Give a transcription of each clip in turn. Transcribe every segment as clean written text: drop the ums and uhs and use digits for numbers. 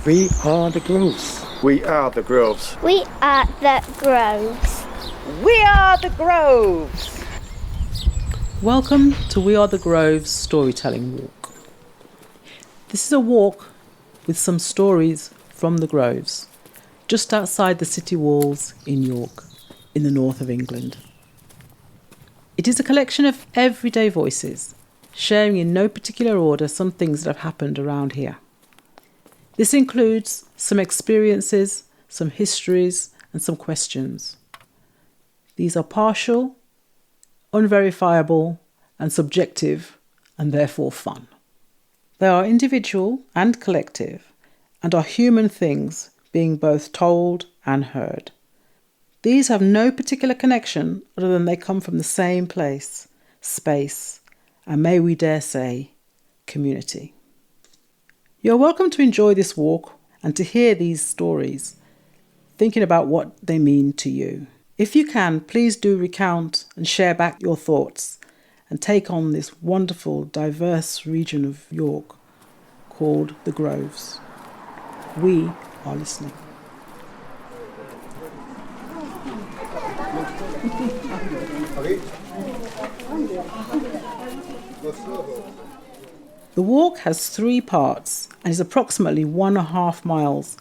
We are the Groves. We are the Groves. We are the Groves. We are the Groves. Welcome to We Are the Groves Storytelling Walk. This is a walk with some stories from the Groves, just outside the city walls in York, in the north of England. It is a collection of everyday voices, sharing in no particular order some things that have happened around here. This includes some experiences, some histories, and some questions. These are partial, unverifiable, and subjective, and therefore fun. They are individual and collective, and are human things being both told and heard. These have no particular connection other than they come from the same place, space, and may we dare say, community. You're welcome to enjoy this walk and to hear these stories, thinking about what they mean to you. If you can, please do recount and share back your thoughts and take on this wonderful, diverse region of York called the Groves. We are listening. The walk has 3 parts and is approximately 1.5 miles,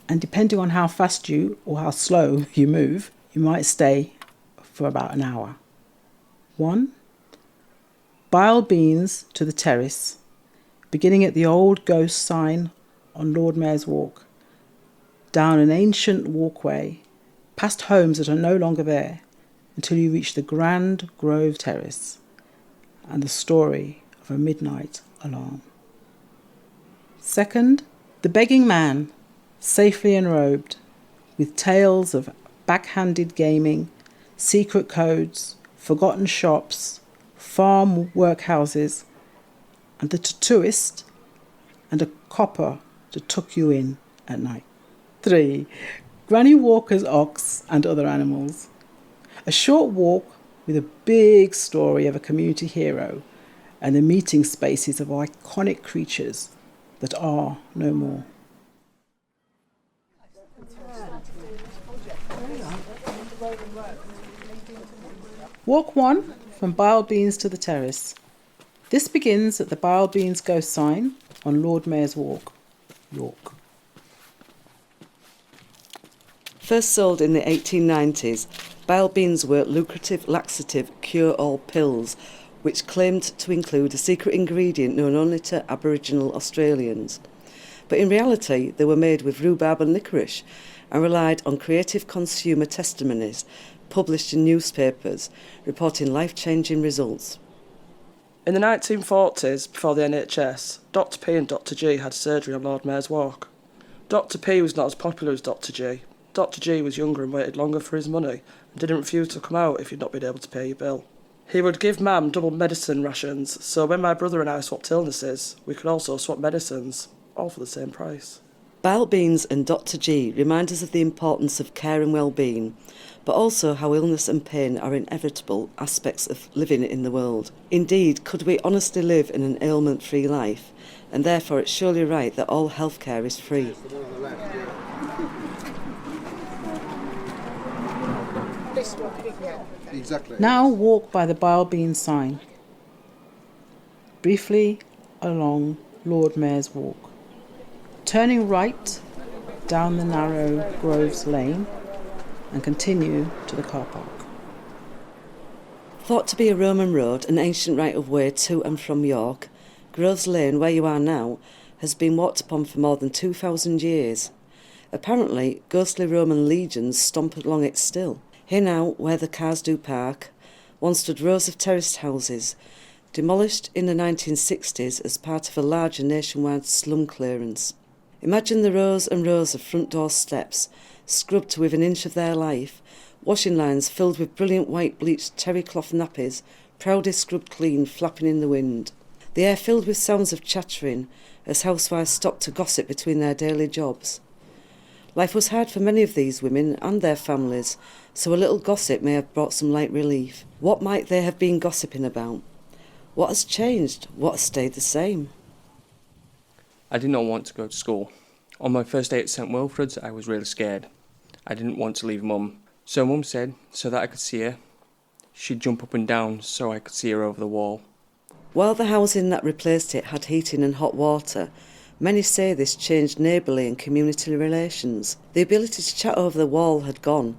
and depending on how fast you or how slow you move, you might stay for about an hour. 1. Bile beans to the terrace, beginning at the old ghost sign on Lord Mayor's Walk, down an ancient walkway, past homes that are no longer there, until you reach the grand Grove Terrace and the story of a midnight alarm. 2. The begging man, safely enrobed, with tales of backhanded gaming, secret codes, forgotten shops, farm workhouses, and the tattooist, and a copper to tuck you in at night. 3. Granny Walker's ox and other animals. A short walk with a big story of a community hero and the meeting spaces of iconic creatures that are no more. Walk 1 from Bile Beans to the Terrace. This begins at the Bile Beans ghost sign on Lord Mayor's Walk, York. First sold in the 1890s, bile beans were lucrative laxative cure-all pills which claimed to include a secret ingredient known only to Aboriginal Australians. But in reality, they were made with rhubarb and licorice and relied on creative consumer testimonies published in newspapers reporting life-changing results. In the 1940s, before the NHS, Dr P and Dr G had surgery on Lord Mayor's Walk. Dr P was not as popular as Dr G. Dr G was younger and waited longer for his money and didn't refuse to come out if you'd not been able to pay your bill. He would give Mam double medicine rations, so when my brother and I swapped illnesses, we could also swap medicines, all for the same price. Bile beans and Dr G remind us of the importance of care and well-being, but also how illness and pain are inevitable aspects of living in the world. Indeed, could we honestly live in an ailment-free life? And therefore it's surely right that all healthcare is free. Exactly. Now walk by the Bile Bean sign, briefly along Lord Mayor's Walk, turning right down the narrow Groves Lane and continue to the car park. Thought to be a Roman road, an ancient right-of-way to and from York, Groves Lane, where you are now, has been walked upon for more than 2,000 years. Apparently, ghostly Roman legions stomp along it still. Here now, where the cars do park, once stood rows of terraced houses, demolished in the 1960s as part of a larger nationwide slum clearance. Imagine the rows and rows of front door steps, scrubbed to within an inch of their life, washing lines filled with brilliant white bleached terry cloth nappies, proudly scrubbed clean, flapping in the wind. The air filled with sounds of chattering as housewives stopped to gossip between their daily jobs. Life was hard for many of these women and their families, so a little gossip may have brought some light relief. What might they have been gossiping about? What has changed? What has stayed the same? I did not want to go to school. On my first day at St Wilfred's, I was really scared. I didn't want to leave Mum. So Mum said, so that I could see her, she'd jump up and down so I could see her over the wall. While the housing that replaced it had heating and hot water, many say this changed neighbourly and community relations. The ability to chat over the wall had gone,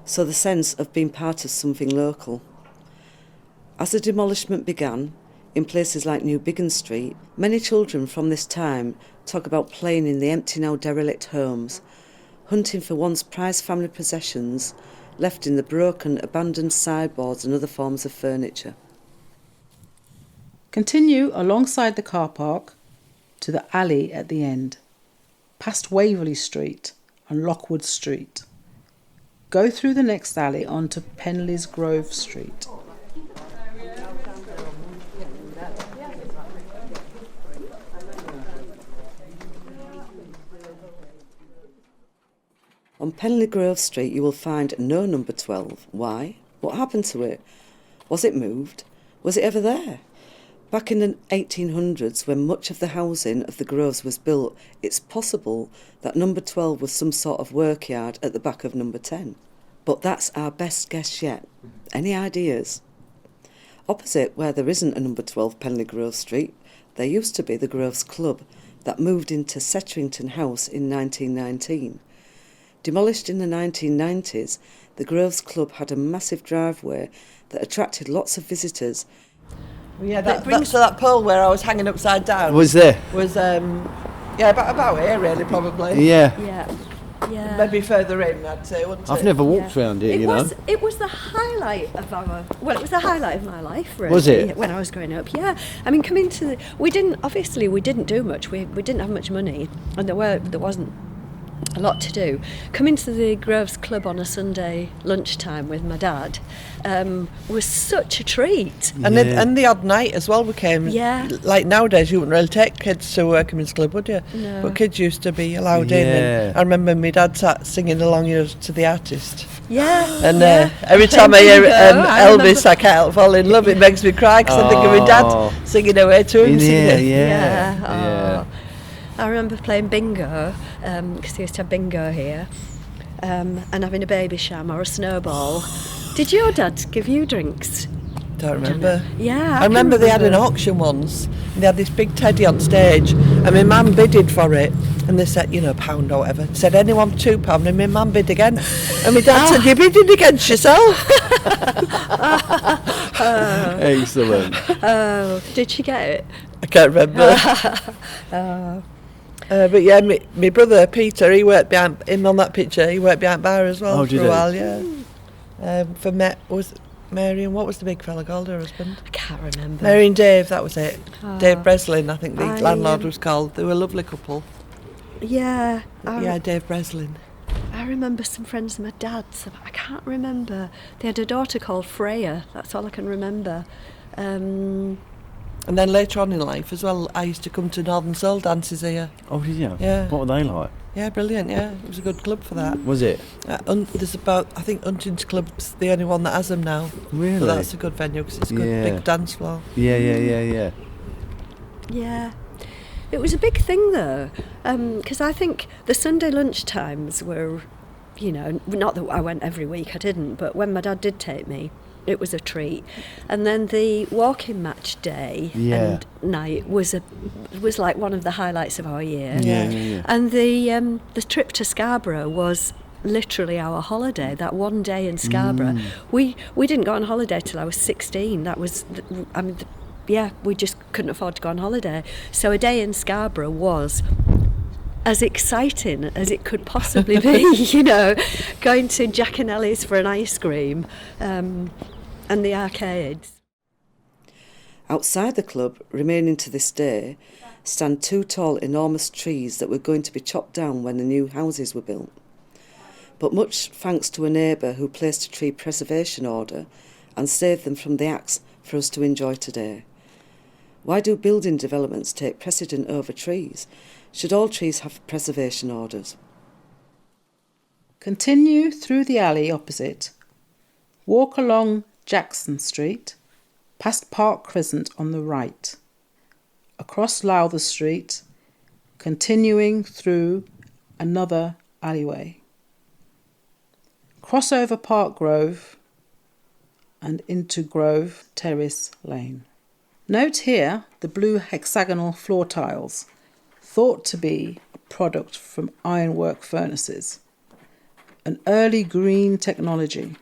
so the sense of being part of something local. As the demolishment began, in places like New Biggin Street, many children from this time talk about playing in the empty now derelict homes, hunting for once prized family possessions left in the broken, abandoned sideboards and other forms of furniture. Continue alongside the car park to the alley at the end, past Waverley Street and Lockwood Street. Go through the next alley onto Penleys Grove Street. On Penley Grove Street you will find no number 12. Why? What happened to it? Was it moved? Was it ever there? Back in the 1800s, when much of the housing of the Groves was built, it's possible that number 12 was some sort of workyard at the back of number 10. But that's our best guess yet. Any ideas? Opposite where there isn't a number 12 Penley Grove Street, there used to be the Groves Club that moved into Setterington House in 1919. Demolished in the 1990s, the Groves Club had a massive driveway that attracted lots of visitors. Yeah, that's that pole where I was hanging upside down. Was there? Was about here really, probably. Yeah. Yeah. Maybe further in, I'd say, wouldn't it? I've never walked around it, you know. It was the highlight of it was the highlight of my life, really. Was it? When I was growing up, yeah. I mean, we didn't do much. We didn't have much money, and there wasn't a lot to do. Coming to the Groves Club on a Sunday lunchtime with my dad was such a treat. And the odd night as well became. Yeah. Like nowadays, you wouldn't really take kids to Workmen's Club, would you? No. But kids used to be allowed in. And I remember my dad sat singing along to the artist. Yeah. And every time I hear Elvis, I can't fall in love. It makes me cry because I think of my dad singing away to him. Yeah. I remember playing bingo, because they used to have bingo here, and having a baby sham or a snowball. Did your dad give you drinks? Don't remember. Yeah. I remember they had an auction once, and they had this big teddy on stage, and my mum bidded for it, and they said, £1 or whatever. Said, anyone £2, and my mum bid again. And my dad said, you bidded against yourself. Excellent. Oh, did she get it? I can't remember. But yeah, my brother Peter, he worked behind him on that picture. He worked behind bar as well for a while. Yeah. For Mary and what was the big fella called, her husband? I can't remember. Mary and Dave, that was it. Dave Breslin, I think the landlord was called. They were a lovely couple. Yeah. Dave Breslin. I remember some friends of my dad's. I can't remember. They had a daughter called Freya. That's all I can remember. And then later on in life as well, I used to come to Northern Soul dances here. Oh, did you? Yeah. What were they like? Yeah, brilliant, yeah. It was a good club for that. Was it? There's about, I think Hunting's Club's the only one that has them now. Really? But that's a good venue because it's a good big dance floor. Yeah. Yeah. It was a big thing though, because I think the Sunday lunchtimes were, not that I went every week, I didn't, but when my dad did take me, it was a treat. And then the walking match day and night was like one of the highlights of our year. Yeah. And the trip to Scarborough was literally our holiday. That one day in Scarborough, we didn't go on holiday till I was 16. That was, we just couldn't afford to go on holiday. So a day in Scarborough was as exciting as it could possibly be, going to Jack and Ellie's for an ice cream, and the arcades. Outside the club, remaining to this day, stand two tall, enormous trees that were going to be chopped down when the new houses were built. But much thanks to a neighbour who placed a tree preservation order and saved them from the axe for us to enjoy today. Why do building developments take precedent over trees? Should all trees have preservation orders? Continue through the alley opposite. Walk along Jackson Street, past Park Crescent on the right. Across Lowther Street, continuing through another alleyway. Cross over Park Grove and into Grove Terrace Lane. Note here the blue hexagonal floor tiles, thought to be a product from ironwork furnaces, an early green technology.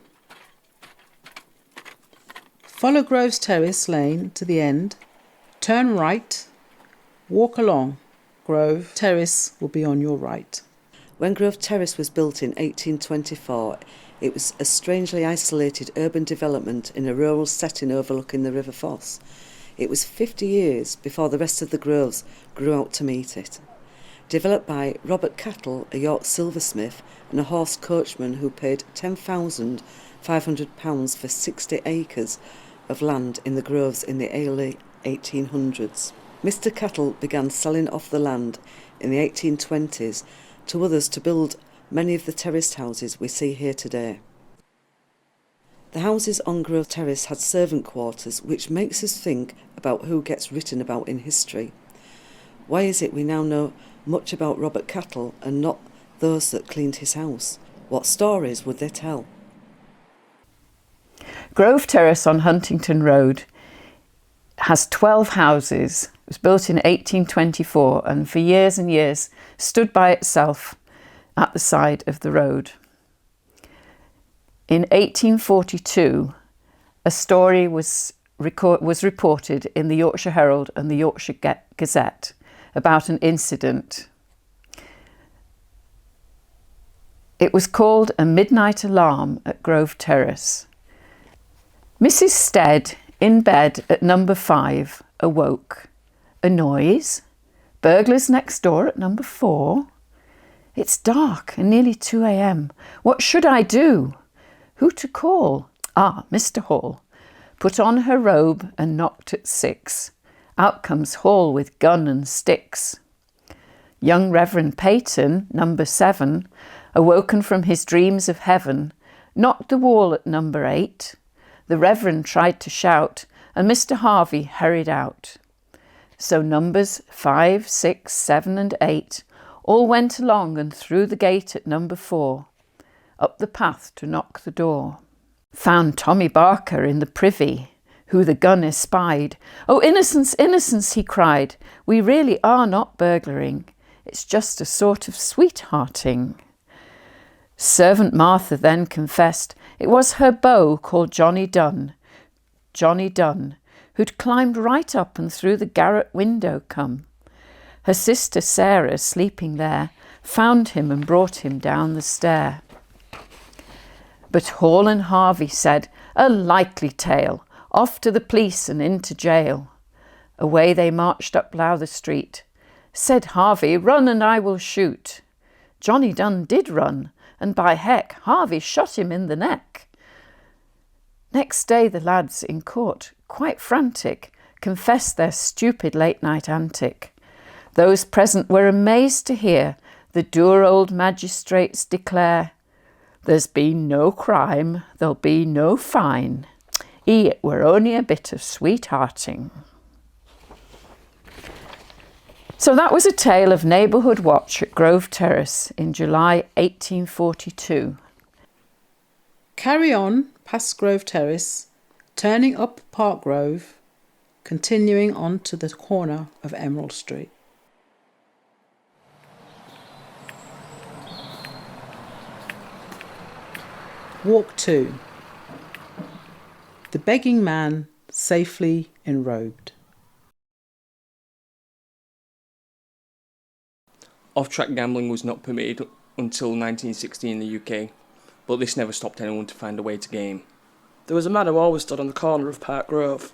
Follow Groves Terrace Lane to the end, turn right, walk along. Grove Terrace will be on your right. When Grove Terrace was built in 1824, it was a strangely isolated urban development in a rural setting overlooking the River Foss. It was 50 years before the rest of the groves grew out to meet it. Developed by Robert Cattle, a York silversmith, and a horse coachman who paid £10,500 for 60 acres of land in the groves in the early 1800s. Mr. Cattle began selling off the land in the 1820s to others to build many of the terraced houses we see here today. The houses on Grove Terrace had servant quarters, which makes us think about who gets written about in history. Why is it we now know much about Robert Cattle and not those that cleaned his house? What stories would they tell? Grove Terrace on Huntington Road has 12 houses. It was built in 1824 and for years and years stood by itself at the side of the road. In 1842, a story was reported in the Yorkshire Herald and the Yorkshire Gazette about an incident. It was called a midnight alarm at Grove Terrace. Mrs. Stead, in bed at number 5, awoke. A noise? Burglars next door at number 4? It's dark and nearly 2 a.m. What should I do? Who to call? Ah, Mr. Hall. Put on her robe and knocked at 6. Out comes Hall with gun and sticks. Young Reverend Peyton, number 7, awoken from his dreams of heaven, knocked the wall at number 8. The Reverend tried to shout, and Mr. Harvey hurried out. So numbers 5, 6, 7 and 8 all went along and through the gate at number 4, up the path to knock the door. Found Tommy Barker in the privy, who the gun espied. Oh, innocence, innocence, he cried. We really are not burglaring. It's just a sort of sweethearting. Servant Martha then confessed it was her beau called Johnny Dunn, who'd climbed right up and through the garret window come. Her sister Sarah, sleeping there, found him and brought him down the stair. But Hall and Harvey said, a likely tale, off to the police and into jail. Away they marched up Lowther Street. Said Harvey, run and I will shoot. Johnny Dunn did run, and by heck, Harvey shot him in the neck. Next day the lads in court, quite frantic, confessed their stupid late-night antic. Those present were amazed to hear the dour old magistrates declare, there's been no crime, there'll be no fine. It were only a bit of sweethearting. So that was a tale of neighbourhood watch at Grove Terrace in July 1842. Carry on past Grove Terrace, turning up Park Grove, continuing on to the corner of Emerald Street. Walk 2. The begging man safely enrobed. Off-track gambling was not permitted until 1960 in the UK, but this never stopped anyone to find a way to game. There was a man who always stood on the corner of Park Grove.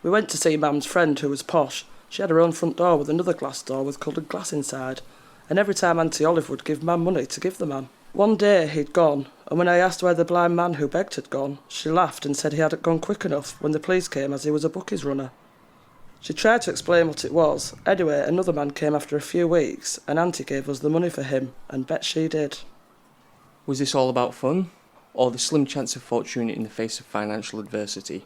We went to see Mam's friend who was posh. She had her own front door with another glass door with coloured glass inside, and every time Auntie Olive would give Mam money to give the man. One day he'd gone, and when I asked where the blind man who begged had gone, she laughed and said he hadn't gone quick enough when the police came as he was a bookies runner. She tried to explain what it was. Anyway, another man came after a few weeks, and Auntie gave us the money for him, and bet she did. Was this all about fun, or the slim chance of fortune in the face of financial adversity?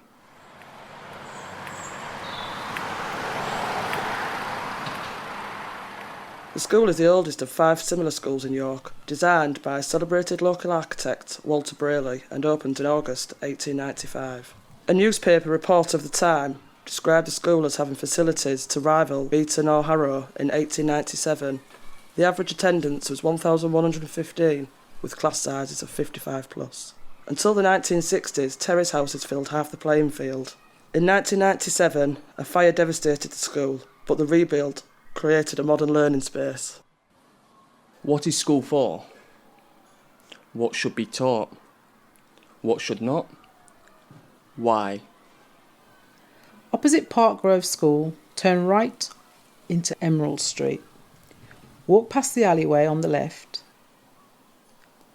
The school is the oldest of 5 similar schools in York, designed by celebrated local architect Walter Brayley and opened in August 1895. A newspaper report of the time described the school as having facilities to rival Beaton or Harrow in 1897. The average attendance was 1,115, with class sizes of 55 plus. Until the 1960s, terrace houses filled half the playing field. In 1997, a fire devastated the school, but the rebuild created a modern learning space. What is school for? What should be taught? What should not? Why? Opposite Park Grove School, turn right into Emerald Street. Walk past the alleyway on the left.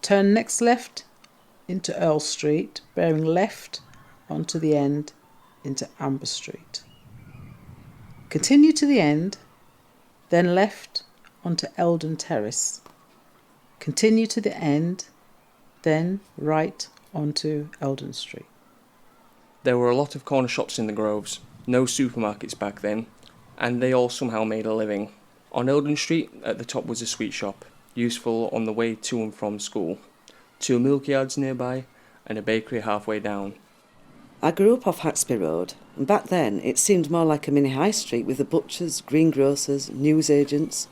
Turn next left into Earl Street, bearing left onto the end into Amber Street. Continue to the end, then left onto Eldon Terrace. Continue to the end, then right onto Eldon Street. There were a lot of corner shops in the Groves, no supermarkets back then, and they all somehow made a living. On Eldon Street, at the top was a sweet shop, useful on the way to and from school, 2 milk yards nearby, and a bakery halfway down. I grew up off Haxby Road, and back then it seemed more like a mini high street with the butchers, greengrocers, newsagents.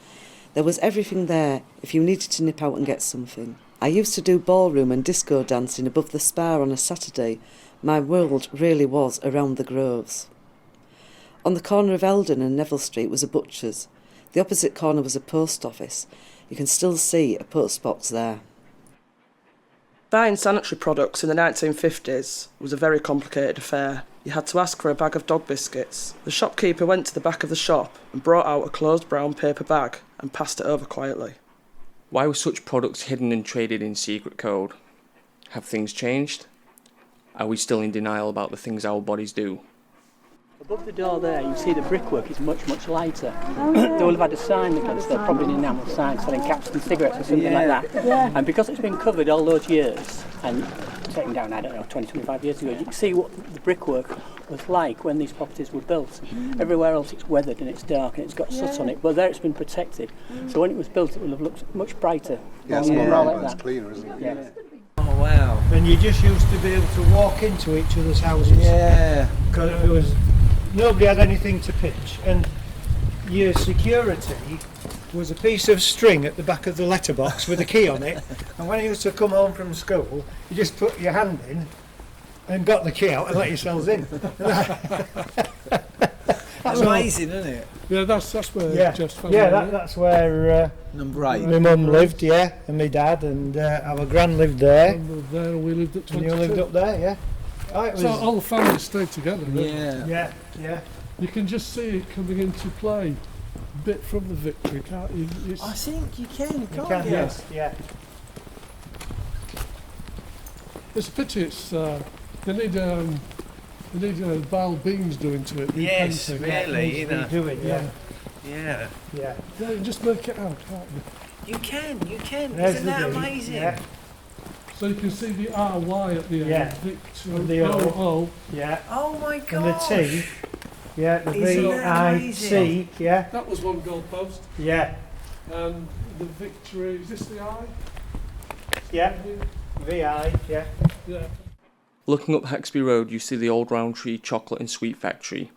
There was everything there if you needed to nip out and get something. I used to do ballroom and disco dancing above the Spar on a Saturday. My world really was around the Groves. On the corner of Eldon and Neville Street was a butcher's. The opposite corner was a post office. You can still see a post box there. Buying sanitary products in the 1950s was a very complicated affair. You had to ask for a bag of dog biscuits. The shopkeeper went to the back of the shop and brought out a closed brown paper bag and passed it over quietly. Why were such products hidden and traded in secret code? Have things changed? Are we still in denial about the things our bodies do? Above the door there, you see the brickwork is much, much lighter. They will have had a sign against there, probably an enamel sign selling caps and cigarettes or something like that. Yeah. And because it's been covered all those years and taken down, I don't know, 20, 25 years ago, you can see what the brickwork was like when these properties were built. Everywhere else it's weathered and it's dark and it's got soot on it, but there it's been protected. So when it was built, it would have looked much brighter. Yeah, it's more like that. Cleaner, isn't it? Yeah. Oh wow. And you just used to be able to walk into each other's houses. Yeah. Because it was, nobody had anything to pitch, and your security was a piece of string at the back of the letterbox with a key on it, and when you used to come home from school, you just put your hand in and got the key out and let yourselves in. That's amazing, isn't it? Yeah, that's where that's where number 8. my mum lived, and my dad, and our gran lived there. And there, we lived at 22. And you lived up there, yeah. Oh, it was, so all the families stayed together. Really. Yeah. You can just see it coming into play a bit from the Victory, can't you? I think you can, can't you? Yes, yeah. It's a pity. It's they need Val Beans doing to it. Yes, painting. really, you know. Do it, yeah. Yeah. Yeah, just make it out, can't you? You can. There's Isn't the that D, amazing? Yeah. So you can see the RY at the end. Yeah. Victory. And the O. Yeah. Oh my god. And the T. Yeah, the Isn't that amazing? VIC. Yeah. That was one goal post. Yeah. And the Victory. Is this the I? Yeah. VI. Yeah. Yeah. Looking up Haxby Road, you see the old Roundtree chocolate and sweet factory,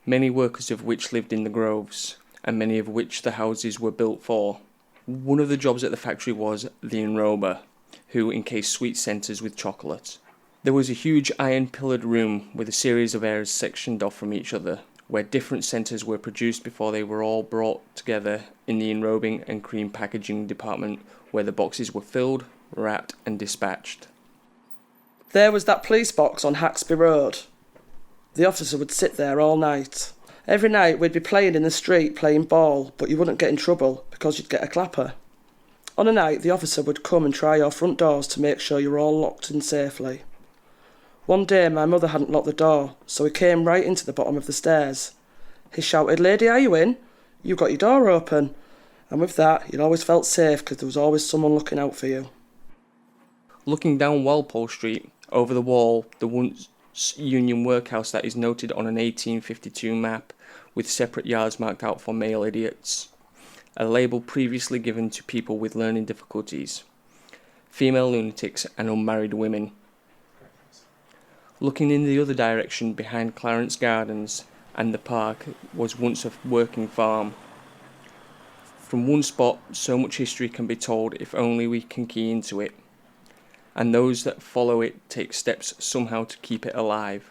many workers of which lived in the Groves, and many of which the houses were built for. One of the jobs at the factory was the enrober, who encased sweet centres with chocolate. There was a huge iron-pillared room with a series of areas sectioned off from each other, where different centres were produced before they were all brought together in the enrobing and cream packaging department, where the boxes were filled, wrapped and dispatched. There was that police box on Haxby Road. The officer would sit there all night. Every night we'd be playing in the street, playing ball, but you wouldn't get in trouble because you'd get a clapper. On a night, the officer would come and try your front doors to make sure you were all locked in safely. One day my mother hadn't locked the door, so he came right into the bottom of the stairs. He shouted, "Lady, are you in? You've got your door open." And with that, you always felt safe because there was always someone looking out for you. Looking down Walpole Street, over the wall, the once Union workhouse that is noted on an 1852 map with separate yards marked out for male idiots. a label previously given to people with learning difficulties, female lunatics and unmarried women. Looking in the other direction behind Clarence Gardens and the park was once a working farm. From one spot, so much history can be told if only we can key into it, and those that follow it take steps somehow to keep it alive.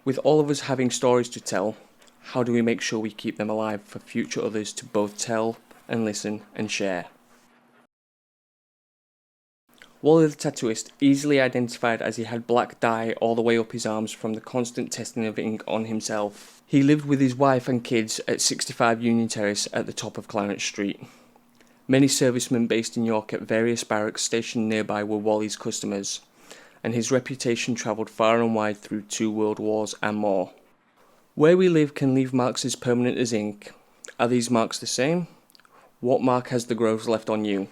With all of us having stories to tell, how do we make sure we keep them alive for future others to both tell and listen and share? Wally the tattooist, easily identified as he had black dye all the way up his arms from the constant testing of ink on himself. He lived with his wife and kids at 65 Union Terrace at the top of Clarence Street. Many servicemen based in York at various barracks stationed nearby were Wally's customers, and his reputation travelled far and wide through 2 world wars and more. Where we live can leave marks as permanent as ink. Are these marks the same? What mark has the Groves left on you?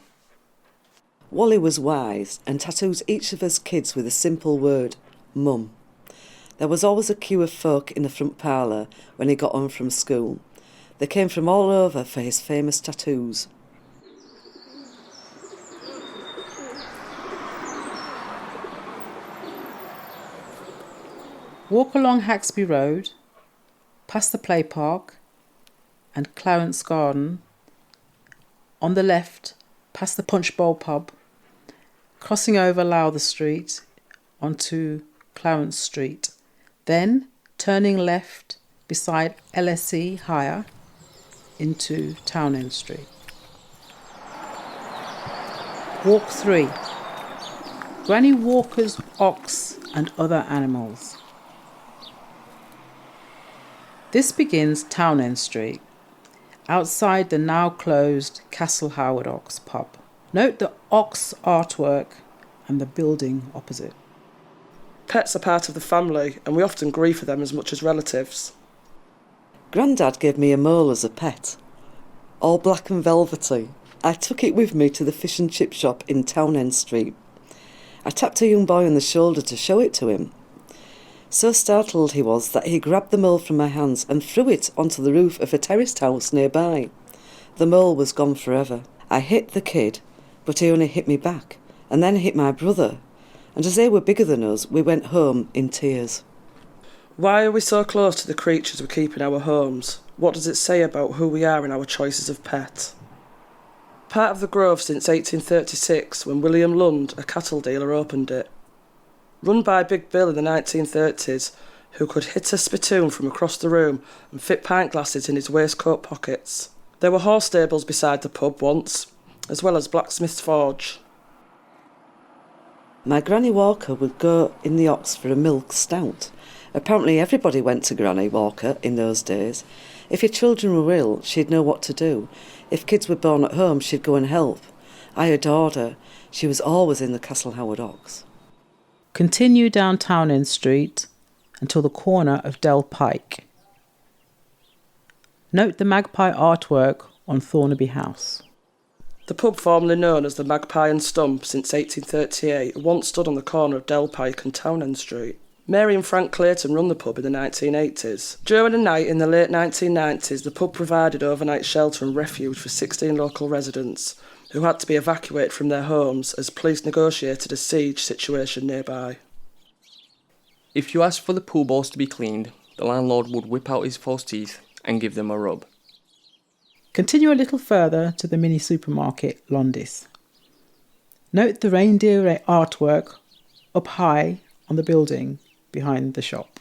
Wally was wise and tattooed each of us kids with a simple word, Mum. There was always a queue of folk in the front parlour when he got home from school. They came from all over for his famous tattoos. Walk along Haxby Road, past the play park and Clarence Garden. On the left, past the Punch Bowl pub, crossing over Lowther Street onto Clarence Street, then turning left beside LSE Higher into Townend Street. Walk 3. Granny Walker's ox and other animals. This begins Townend Street, outside the now closed Castle Howard Ox pub. Note the ox artwork and the building opposite. Pets are part of the family, and we often grieve for them as much as relatives. Grandad gave me a mole as a pet, all black and velvety. I took it with me to the fish and chip shop in Townend Street. I tapped a young boy on the shoulder to show it to him. So startled he was that he grabbed the mole from my hands and threw it onto the roof of a terraced house nearby. The mole was gone forever. I hit the kid, but he only hit me back, and then hit my brother, and as they were bigger than us, we went home in tears. Why are we so close to the creatures we keep in our homes? What does it say about who we are in our choices of pet? Part of the Grove since 1836, when William Lund, a cattle dealer, opened it. Run by Big Bill in the 1930s, who could hit a spittoon from across the room and fit pint glasses in his waistcoat pockets. There were horse stables beside the pub once, as well as blacksmith's forge. My Granny Walker would go in the Ox for a milk stout. Apparently everybody went to Granny Walker in those days. If your children were ill, she'd know what to do. If kids were born at home, she'd go and help. I adored her. She was always in the Castle Howard Ox. Continue down Townend Street until the corner of Dell Pike. Note the magpie artwork on Thornaby House. The pub formerly known as the Magpie and Stump since 1838 once stood on the corner of Dell Pike and Townend Street. Mary and Frank Clayton run the pub in the 1980s. During a night in the late 1990s, the pub provided overnight shelter and refuge for 16 local residents who had to be evacuated from their homes as police negotiated a siege situation nearby. If you asked for the pool balls to be cleaned, the landlord would whip out his false teeth and give them a rub. Continue a little further to the mini supermarket, Londis. Note the reindeer artwork up high on the building behind the shop.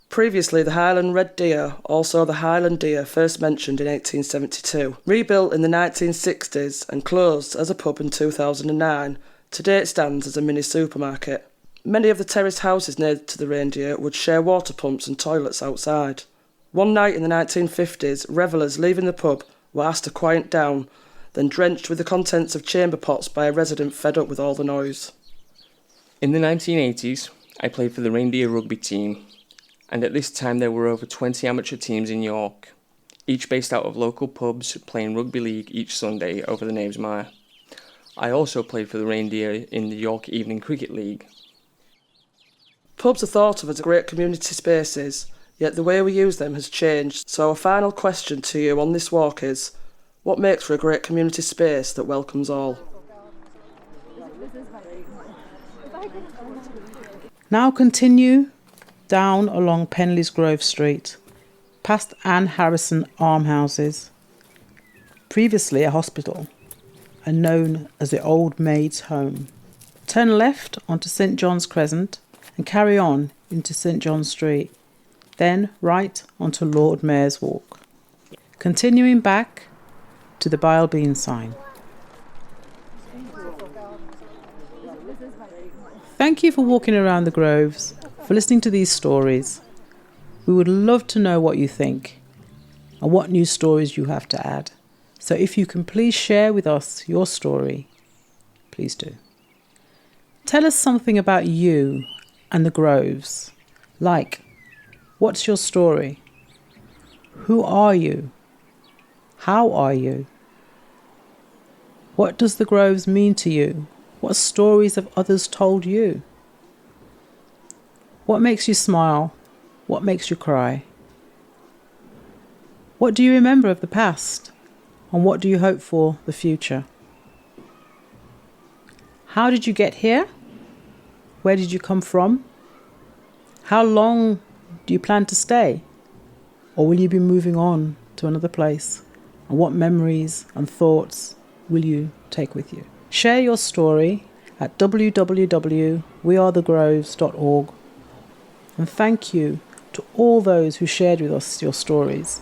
Previously the Highland Red Deer, also the Highland Deer first mentioned in 1872, rebuilt in the 1960s and closed as a pub in 2009, today it stands as a mini supermarket. Many of the terraced houses near to the Reindeer would share water pumps and toilets outside. One night in the 1950s, revellers leaving the pub were asked to quiet down, then drenched with the contents of chamber pots by a resident fed up with all the noise. In the 1980s, I played for the Reindeer rugby team, and at this time there were over 20 amateur teams in York, each based out of local pubs playing rugby league each Sunday over the Knavesmire. I also played for the Reindeer in the York Evening Cricket League. Pubs are thought of as great community spaces. Yet the way we use them has changed. So our final question to you on this walk is, what makes for a great community space that welcomes all? Now continue down along Penleys Grove Street, past Anne Harrison Almhouses, previously a hospital and known as the Old Maid's Home. Turn left onto St John's Crescent and carry on into St John Street, then right onto Lord Mayor's Walk, continuing back to the Bile Bean sign. Thank you for walking around the groves, for listening to these stories. We would love to know what you think and what new stories you have to add. So if you can please share with us your story, please do. Tell us something about you and the groves. Like, what's your story? Who are you? How are you? What does the groves mean to you? What stories have others told you? What makes you smile? What makes you cry? What do you remember of the past? And what do you hope for the future? How did you get here? Where did you come from? How long do you plan to stay? Or will you be moving on to another place? And what memories and thoughts will you take with you? Share your story at www.wearethegroves.org. And thank you to all those who shared with us your stories.